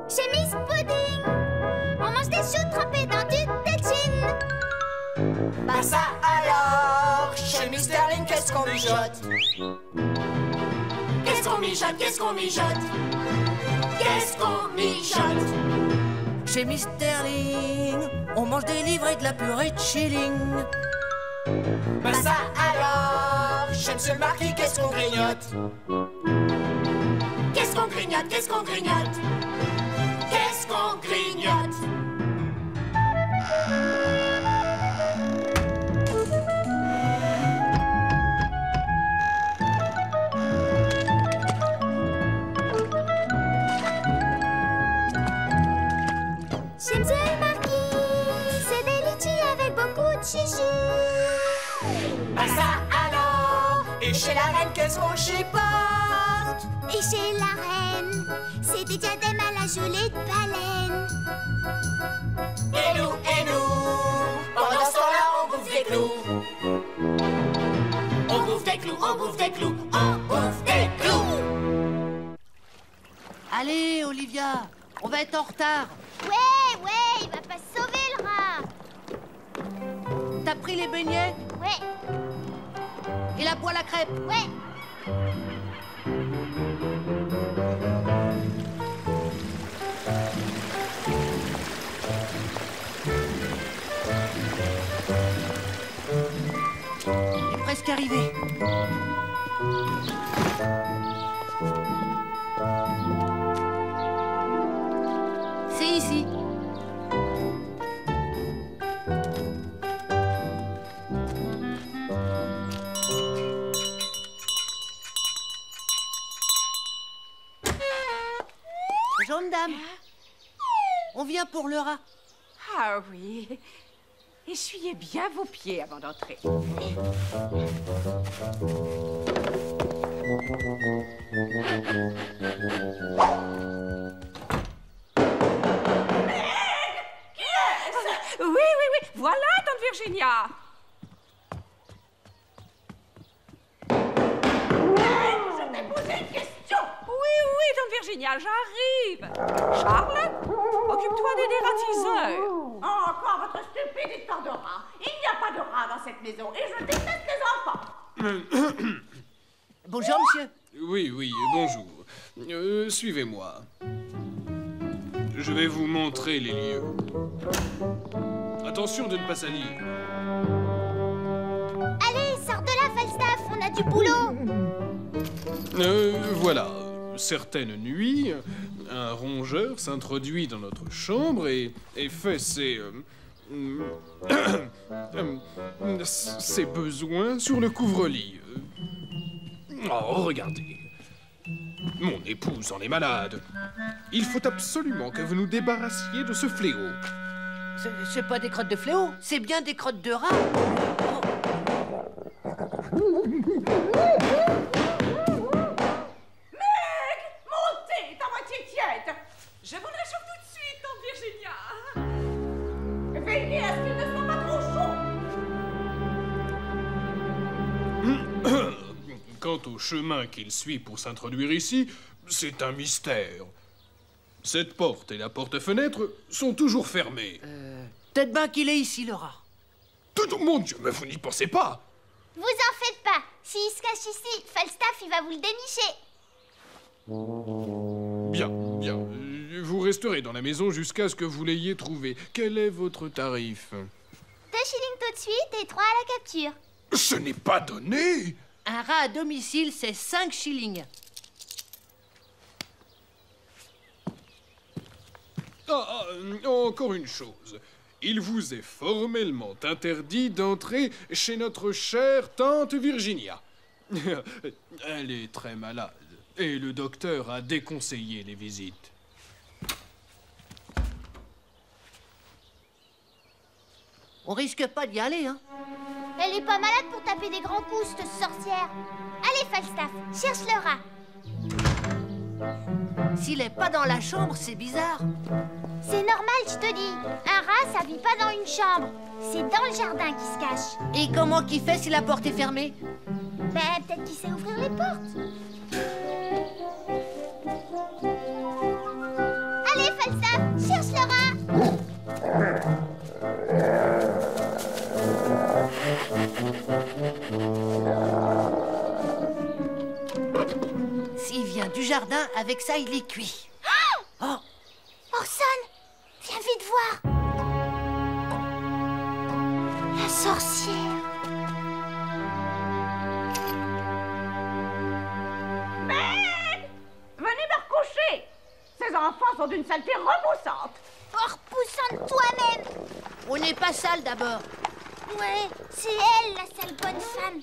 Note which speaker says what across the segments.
Speaker 1: Chez Miss Pudding, on mange des choux trempés dans du tétine.
Speaker 2: Bah ça alors, chez Miss Sterling, qu'est-ce qu'on mijote? Qu'est-ce qu'on mijote? Qu'est-ce qu'on mijote? Qu'est-ce qu'on mijote?
Speaker 3: Chez Miss Sterling, on mange des livres et de la purée de shilling.
Speaker 2: Bah ça alors, chez Monsieur le Marquis, qu'est-ce qu'on grignote? Qu'est-ce qu'on grignote? Qu'est-ce qu'on grignote? Qu'est-ce qu'on grignote?
Speaker 1: Chez Monsieur le Marquis, c'est des litchis avec beaucoup de chichi.
Speaker 2: Bah ça alors, et chez la reine, qu'est-ce qu'on chipote?
Speaker 1: Et chez la reine, c'est des diadèmes à la gelée de baleine.
Speaker 2: Et nous, pendant ce temps-là, on bouffe des clous. On bouffe des clous, on bouffe des clous, on bouffe des clous.
Speaker 3: Allez, Olivia, on va être en retard.
Speaker 1: Ouais, il va pas sauver le rat.
Speaker 3: T'as pris les beignets
Speaker 1: Ouais,
Speaker 3: et la poêle à crêpes?
Speaker 1: ouais.
Speaker 3: Il est presque arrivé. C'est ici. Jeune dame, on vient pour le rat.
Speaker 4: Ah oui. Essuyez bien vos pieds avant d'entrer. Oui. Voilà, tante Virginia.
Speaker 5: Je t'ai posé une question.
Speaker 4: Oui, tante Virginia, j'arrive. Charles, occupe-toi des dératiseurs.
Speaker 5: Encore votre stupide histoire de rat. Il n'y a pas de rat dans cette maison et je déteste les enfants.
Speaker 3: Bonjour, monsieur.
Speaker 6: Oui, bonjour. Suivez-moi. Je vais vous montrer les lieux. Attention de ne pas salir.
Speaker 1: Allez, sors de là, Falstaff, on a du boulot.
Speaker 6: Voilà. Certaines nuits, un rongeur s'introduit dans notre chambre et fait ses besoins sur le couvre-lit. Oh, regardez. Mon épouse en est malade. Il faut absolument que vous nous débarrassiez de ce fléau.
Speaker 3: C'est pas des crottes de fléau, c'est bien des crottes de rat.
Speaker 5: Montez, ta moitié tiède.
Speaker 4: Je vous le réchauffe tout de suite, tante Virginia.
Speaker 5: Veillez à ce qu'il ne soit pas trop chaud.
Speaker 6: Quant au chemin qu'il suit pour s'introduire ici, c'est un mystère. Cette porte et la porte-fenêtre sont toujours fermées.
Speaker 3: Peut-être bien qu'il est ici, le rat.
Speaker 6: Mon Dieu, mais vous n'y pensez pas.
Speaker 1: Vous en faites pas. S'il se cache ici, Falstaff, il va vous le dénicher.
Speaker 6: Bien. Vous resterez dans la maison jusqu'à ce que vous l'ayez trouvé. Quel est votre tarif?
Speaker 1: 2 shillings tout de suite et 3 à la capture.
Speaker 6: Ce n'est pas donné.
Speaker 3: Un rat à domicile, c'est 5 shillings.
Speaker 6: Encore une chose. Il vous est formellement interdit d'entrer chez notre chère tante Virginia. Elle est très malade et le docteur a déconseillé les visites.
Speaker 3: On risque pas d'y aller, hein.
Speaker 1: Elle est pas malade pour taper des grands coups, cette sorcière. Allez, Falstaff, cherche le rat.
Speaker 3: S'il est pas dans la chambre, c'est bizarre.
Speaker 1: C'est normal, je te dis. Un rat, ça vit pas dans une chambre. C'est dans le jardin qu'il se cache.
Speaker 3: Et comment qu'il fait si la porte est fermée?
Speaker 1: Ben, peut-être qu'il sait ouvrir les portes. Allez, Falstaff, cherche le rat.
Speaker 3: S'il vient du jardin, avec ça, il est cuit. Oh!
Speaker 1: Orson, viens vite voir. La sorcière.
Speaker 5: Venez me recoucher. Ces enfants sont d'une saleté repoussante.
Speaker 1: Oh, repoussante toi-même.
Speaker 3: On n'est pas sale d'abord.
Speaker 1: Ouais, c'est elle, la sale bonne femme.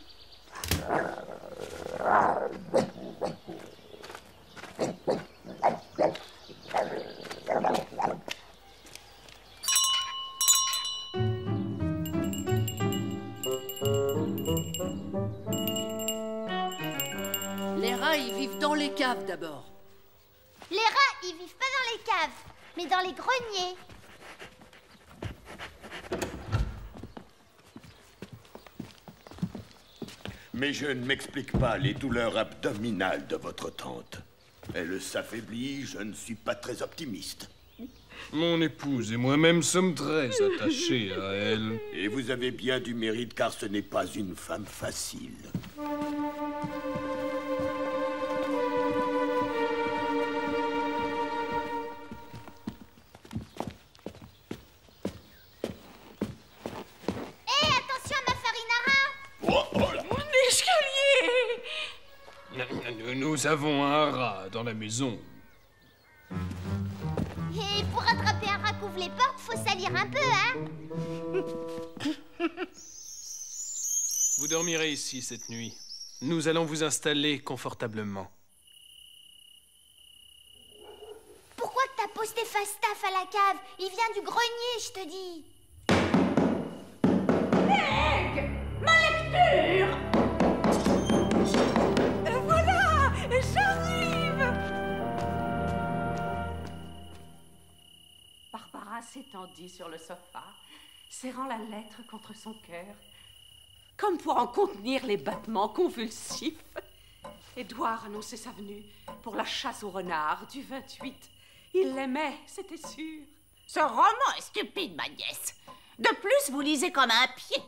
Speaker 3: Les rats, ils vivent dans les caves d'abord.
Speaker 1: Les rats, ils vivent pas dans les caves, mais dans les greniers.
Speaker 7: Mais je ne m'explique pas les douleurs abdominales de votre tante. Elle s'affaiblit, je ne suis pas très optimiste.
Speaker 6: Mon épouse et moi-même sommes très attachés à elle.
Speaker 7: Et vous avez bien du mérite car ce n'est pas une femme facile.
Speaker 1: Hé, attention à ma farinara.
Speaker 7: Oh là!
Speaker 4: Mon escalier!
Speaker 6: Nous avons un rat dans la maison.
Speaker 1: Et pour attraper un rat qu'ouvre les portes, faut salir un peu, hein?
Speaker 6: Vous dormirez ici cette nuit. Nous allons vous installer confortablement.
Speaker 1: Pourquoi que t'as posté Falstaff à la cave? Il vient du grenier, je te dis.
Speaker 5: Meg, ma lecture.
Speaker 4: Voilà, j'arrive. Barbara s'étendit sur le sofa, serrant la lettre contre son cœur, comme pour en contenir les battements convulsifs. Édouard annonçait sa venue pour la chasse au renard du 28. Il l'aimait, c'était sûr.
Speaker 5: Ce roman est stupide, ma nièce. De plus, vous lisez comme un pied.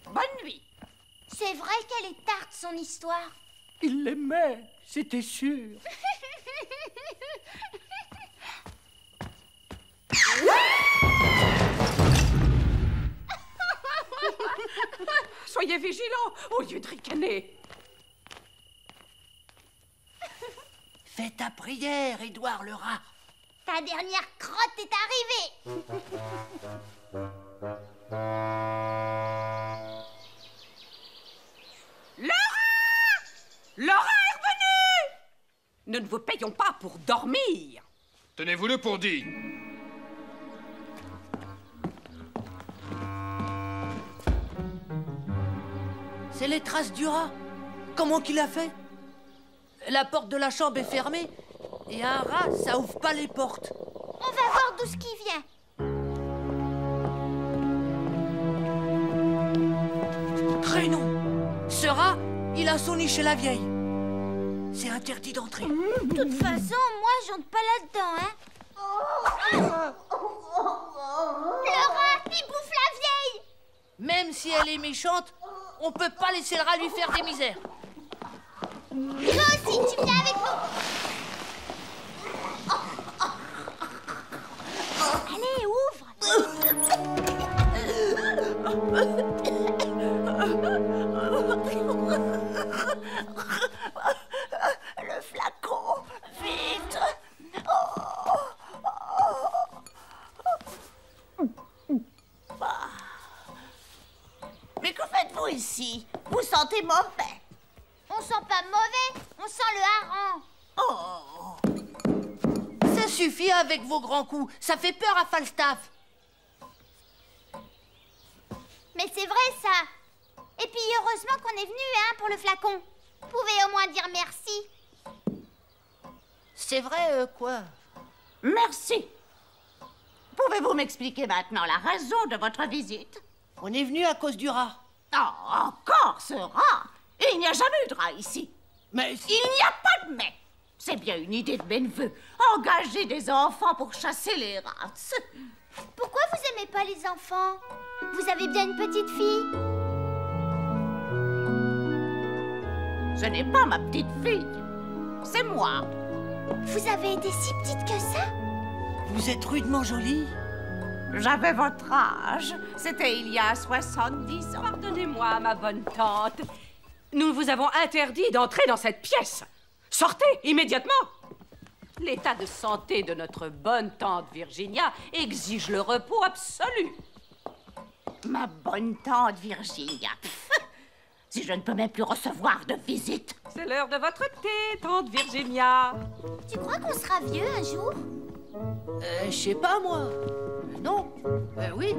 Speaker 5: Bonne nuit.
Speaker 1: C'est vrai qu'elle est tarte, son histoire.
Speaker 3: Il l'aimait, c'était sûr.
Speaker 4: Soyez vigilants au lieu de ricaner.
Speaker 3: Fais ta prière, Édouard le rat.
Speaker 1: Ta dernière crotte est arrivée.
Speaker 4: Le rat est revenu! Nous ne vous payons pas pour dormir.
Speaker 6: Tenez-vous-le pour dit.
Speaker 3: C'est les traces du rat. Comment qu'il a fait? La porte de la chambre est fermée. Et un rat, ça ouvre pas les portes.
Speaker 1: On va voir d'où ce qui vient.
Speaker 3: Crénon! Ce rat, il a son nid chez la vieille. C'est interdit d'entrer.
Speaker 1: De toute façon, moi, j'entre pas là-dedans, hein. Le rat, il bouffe la vieille.
Speaker 3: Même si elle est méchante, on peut pas laisser le rat lui faire des misères.
Speaker 1: Toi aussi, tu viens avec nous. Allez, ouvre.
Speaker 5: Le flacon, vite. Mais que faites-vous ici? Vous sentez mauvais.
Speaker 1: On sent pas mauvais, on sent le hareng.
Speaker 5: Oh.
Speaker 3: Ça suffit avec vos grands coups. Ça fait peur à Falstaff.
Speaker 1: Mais c'est vrai, ça. Et puis, heureusement qu'on est venu, hein, pour le flacon. Vous pouvez au moins dire merci.
Speaker 3: C'est vrai, quoi?
Speaker 5: Merci. Pouvez-vous m'expliquer maintenant la raison de votre visite?
Speaker 3: On est venu à cause du rat.
Speaker 5: Oh, encore ce rat! Il n'y a jamais eu de rat ici.
Speaker 3: Mais
Speaker 5: Il n'y a pas de mais. C'est bien une idée de mes neveux. Engager des enfants pour chasser les rats.
Speaker 1: Pourquoi vous aimez pas les enfants? Vous avez bien une petite fille.
Speaker 5: Ce n'est pas ma petite fille. C'est moi.
Speaker 1: Vous avez été si petite que ça?
Speaker 3: Vous êtes rudement jolie.
Speaker 5: J'avais votre âge. C'était il y a 70 ans.
Speaker 4: Pardonnez-moi, ma bonne tante. Nous vous avons interdit d'entrer dans cette pièce. Sortez immédiatement. L'état de santé de notre bonne tante Virginia exige le repos absolu.
Speaker 5: Ma bonne tante Virginia. Pff, si je ne peux même plus recevoir de visite.
Speaker 4: C'est l'heure de votre thé, tante Virginia.
Speaker 1: Tu crois qu'on sera vieux un jour?
Speaker 3: Je sais pas, moi. Non. Oui.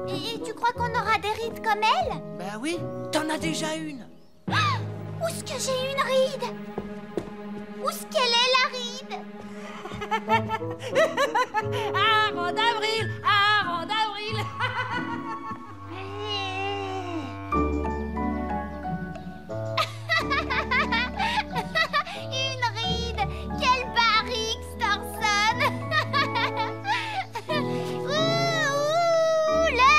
Speaker 1: Et tu crois qu'on aura des rides comme elle?
Speaker 3: Ben oui. T'en as déjà une.
Speaker 1: Ah! Où est-ce que j'ai une ride? Où est-ce qu'elle est, la ride?
Speaker 3: Arrond d'avril! Arrond d'avril!
Speaker 1: Une ride! Quelle barrique, Storson! Ouh, le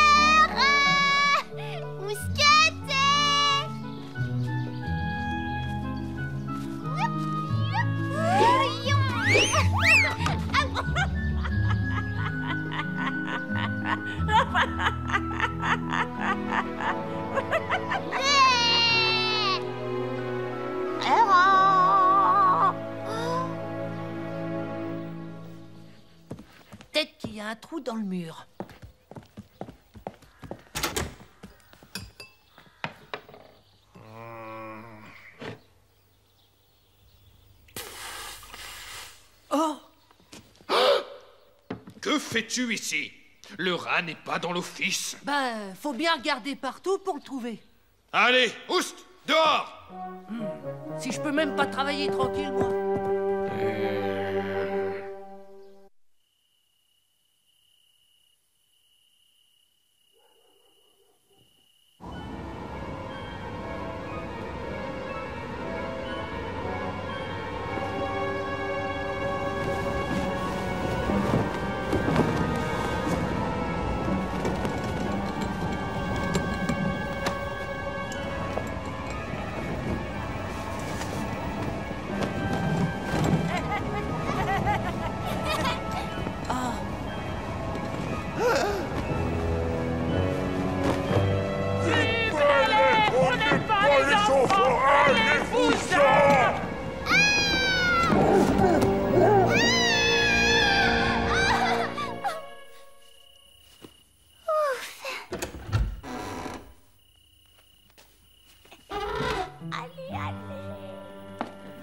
Speaker 1: rat! Mousqueté!
Speaker 3: Peut-être qu'il y a un trou dans le mur. Oh!
Speaker 6: Que fais-tu ici? Le rat n'est pas dans l'office.
Speaker 3: Ben, faut bien regarder partout pour le trouver.
Speaker 6: Allez, oust, dehors!
Speaker 3: Si je peux même pas travailler tranquille, moi.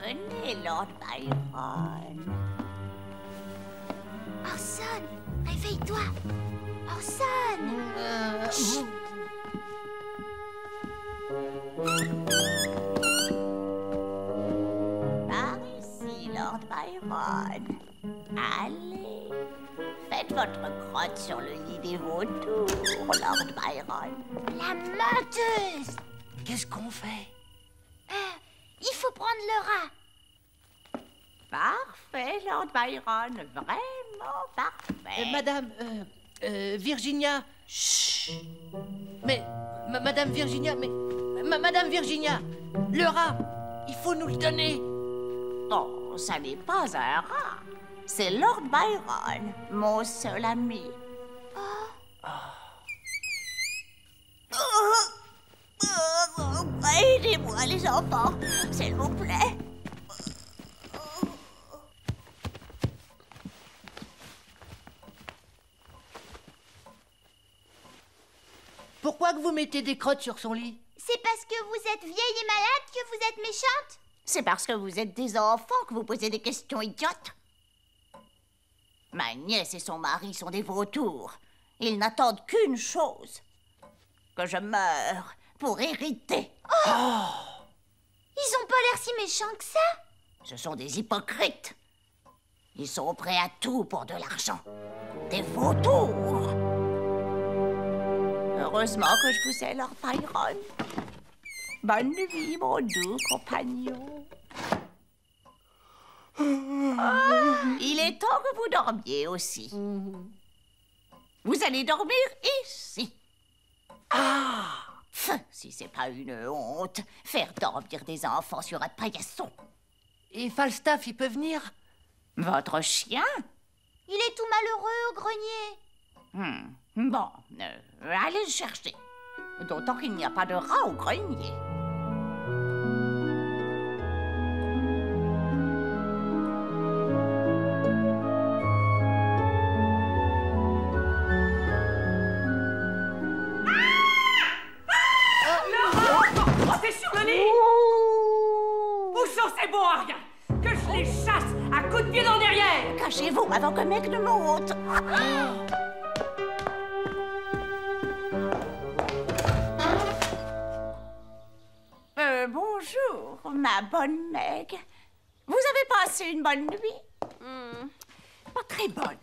Speaker 5: Venez, Lord Byron.
Speaker 1: Orson, réveille-toi. Orson! Chut.
Speaker 5: Par ici, Lord Byron. Allez. Faites votre crotte sur le lit des vautours, Lord Byron.
Speaker 1: La menteuse!
Speaker 3: Qu'est-ce qu'on fait?
Speaker 1: Il faut prendre le rat.
Speaker 5: Parfait, Lord Byron. Vraiment parfait.
Speaker 3: Madame, Virginia. Chut. Mais, Madame Virginia, Madame Virginia, le rat, il faut nous le donner.
Speaker 5: Non, ça n'est pas un rat. C'est Lord Byron, mon seul ami. Aidez-moi, les enfants, s'il vous plaît.
Speaker 3: Pourquoi que vous mettez des crottes sur son lit?
Speaker 1: C'est parce que vous êtes vieille et malade que vous êtes méchante?
Speaker 5: C'est parce que vous êtes des enfants que vous posez des questions idiotes. Ma nièce et son mari sont des vautours. Ils n'attendent qu'une chose. Que je meure pour hériter.
Speaker 1: Ils ont pas l'air si méchants que ça.
Speaker 5: Ce sont des hypocrites. Ils sont prêts à tout pour de l'argent. Des vautours. Heureusement que je vous ai, Lord Byron. Bonne nuit, mon doux compagnon. Il est temps que vous dormiez aussi. Vous allez dormir ici. Si c'est pas une honte, faire dormir des enfants sur un paillasson.
Speaker 3: Et Falstaff, il peut venir?
Speaker 5: Votre chien?
Speaker 1: Il est tout malheureux au grenier.
Speaker 5: Bon, allez le chercher. D'autant qu'il n'y a pas de rat au grenier.
Speaker 4: Montez sur le lit! Où sont ces bons à rien? Que je les chasse à coups de pied dans le derrière!
Speaker 5: Cachez-vous avant que mec ne monte. Bonjour, ma bonne Meg. Vous avez passé une bonne nuit? Pas très bonne.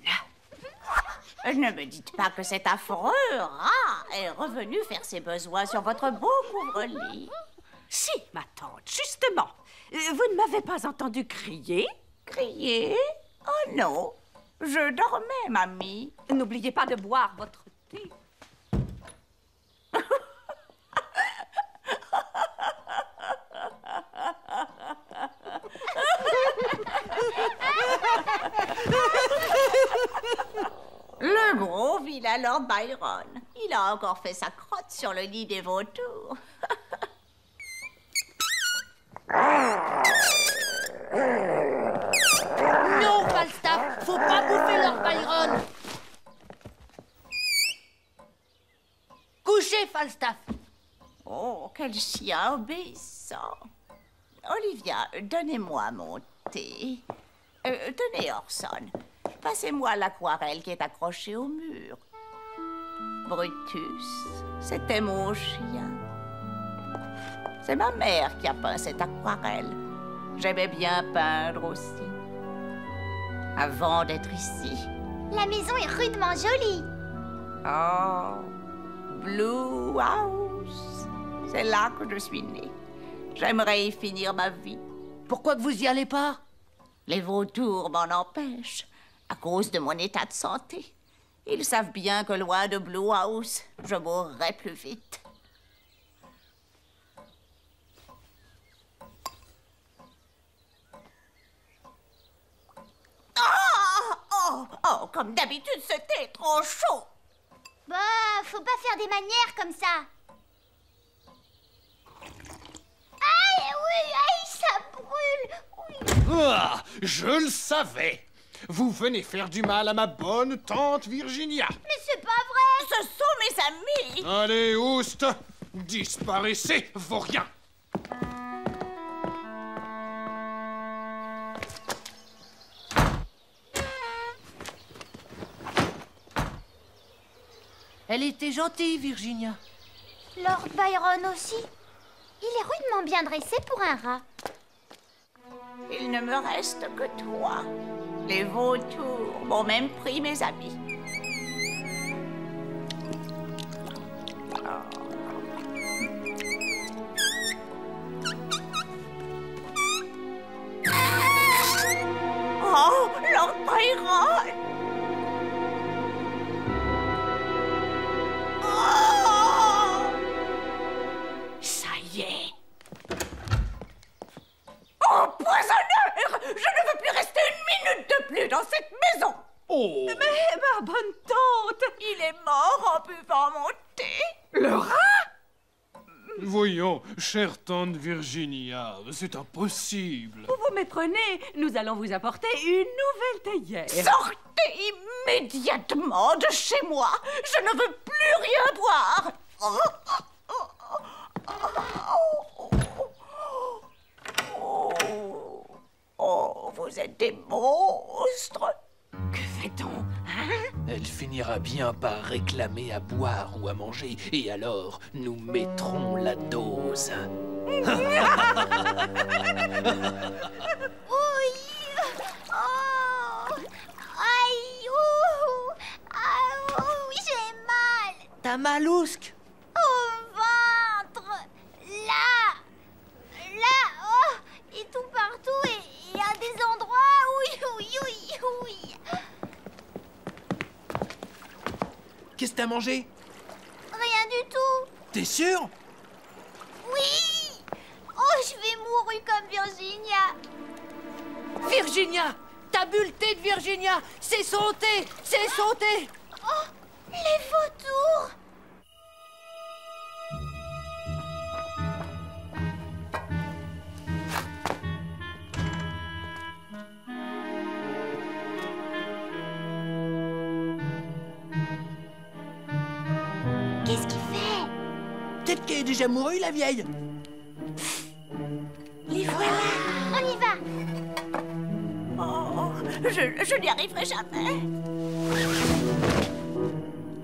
Speaker 5: Ne me dites pas que cet affreux rat est revenu faire ses besoins sur votre beau couvre-lit.
Speaker 4: Si, ma tante, justement. Vous ne m'avez pas entendu crier?
Speaker 5: Crier? Oh non, je dormais, mamie.
Speaker 4: N'oubliez pas de boire votre thé.
Speaker 5: Le gros vilain Lord Byron. Il a encore fait sa crotte sur le lit des vautours.
Speaker 3: Non, Falstaff, faut pas bouffer Lord Byron. Couchez, Falstaff.
Speaker 5: Oh, quel chien obéissant. Olivia, donnez-moi mon thé. Tenez, Orson. Passez-moi l'aquarelle qui est accrochée au mur. Brutus, c'était mon chien. C'est ma mère qui a peint cette aquarelle. J'aimais bien peindre aussi. Avant d'être ici.
Speaker 1: La maison est rudement jolie.
Speaker 5: Oh, Blue House. C'est là que je suis née. J'aimerais y finir ma vie.
Speaker 3: Pourquoi que vous y allez pas?
Speaker 5: Les vautours m'en empêchent. À cause de mon état de santé. Ils savent bien que loin de Blue House, je mourrai plus vite. Oh, comme d'habitude, c'était trop chaud.
Speaker 1: Bah, faut pas faire des manières comme ça. Aïe, oui, aïe, ça brûle. Oui.
Speaker 6: Ah, je le savais. Vous venez faire du mal à ma bonne tante Virginia.
Speaker 1: Mais c'est pas vrai.
Speaker 5: Ce sont mes amis.
Speaker 6: Allez, oust, disparaissez, vaurien.
Speaker 3: Elle était gentille, Virginia.
Speaker 1: Lord Byron aussi. Il est rudement bien dressé pour un rat.
Speaker 5: Il ne me reste que toi. Les vautours m'ont même pris mes amis. Oh, Lord Byron! Oh! Ça y est. Empoisonneur! Je ne veux plus rester une minute de plus dans cette maison!
Speaker 6: Oh,
Speaker 4: Mais ma bonne tante!
Speaker 5: Il est mort en buvant mon thé.
Speaker 4: Le rat?
Speaker 6: voyons, chère tante Virginia, c'est impossible.
Speaker 4: Vous vous méprenez, nous allons vous apporter une nouvelle théière.
Speaker 5: Sortez immédiatement de chez moi. Je ne veux plus rien boire. Oh, vous êtes des monstres.
Speaker 4: Que fait-on, hein?
Speaker 8: Elle finira bien par réclamer à boire ou à manger, et alors nous mettrons la dose.
Speaker 1: Oui. Oh. Aïe. Ouh. Ah, oui, j'ai mal.
Speaker 3: T'as mal, ousque?
Speaker 1: Au ventre. Là. Oh. Et tout partout. Et à des endroits
Speaker 8: qu'est-ce que t'as mangé?
Speaker 1: Rien du tout.
Speaker 8: T'es sûr?
Speaker 1: Oui. Oh, je vais mourir comme Virginia.
Speaker 3: Virginia! T'as bu le thé de Virginia! C'est son thé! C'est son thé!
Speaker 1: Oh, les vautours. Qu'est-ce qu'il fait?
Speaker 3: Peut-être qu'elle est déjà mourue, la vieille!
Speaker 1: Les voilà. On y va.
Speaker 5: Oh, je n'y arriverai jamais.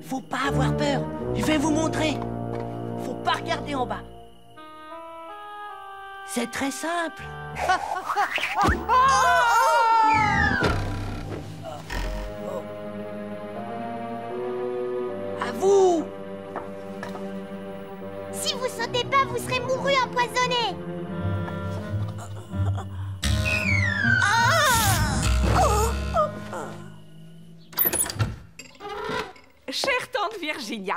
Speaker 3: Faut pas avoir peur. Je vais vous montrer. Faut pas regarder en bas. C'est très simple. À vous!
Speaker 1: Si vous sautez pas, vous serez mouru empoisonné.
Speaker 4: Chère tante Virginia,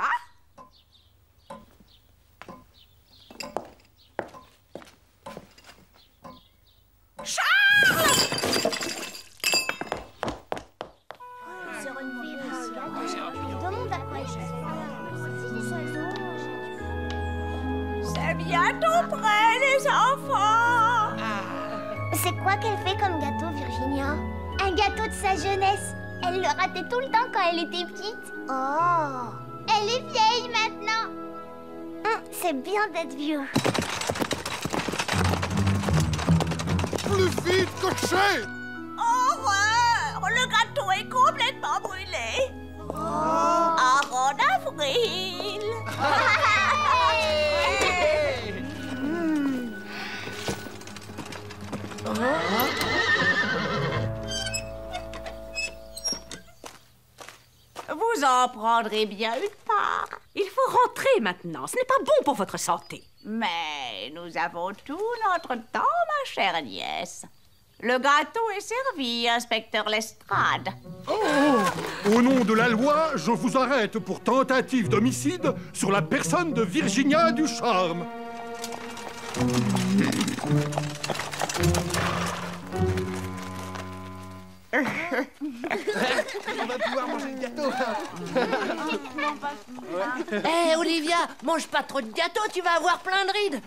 Speaker 5: C'est bientôt prêt, les enfants.
Speaker 1: C'est quoi qu'elle fait comme gâteau, Virginia? Un gâteau de sa jeunesse. Elle le ratait tout le temps quand elle était petite. Oh! Elle est vieille maintenant. C'est bien d'être vieux.
Speaker 6: Plus vite, cocher!
Speaker 5: Horreur! Le gâteau est complètement brûlé. En avril. Vous en prendrez bien une part.
Speaker 4: il faut rentrer maintenant. Ce n'est pas bon pour votre santé.
Speaker 5: Mais nous avons tout notre temps, ma chère nièce. Le gâteau est servi, inspecteur Lestrade.
Speaker 9: Au nom de la loi, je vous arrête pour tentative d'homicide sur la personne de Virginia Ducharme.
Speaker 8: On va pouvoir manger le gâteau.
Speaker 3: Hé, Olivia, mange pas trop de gâteau, tu vas avoir plein de rides.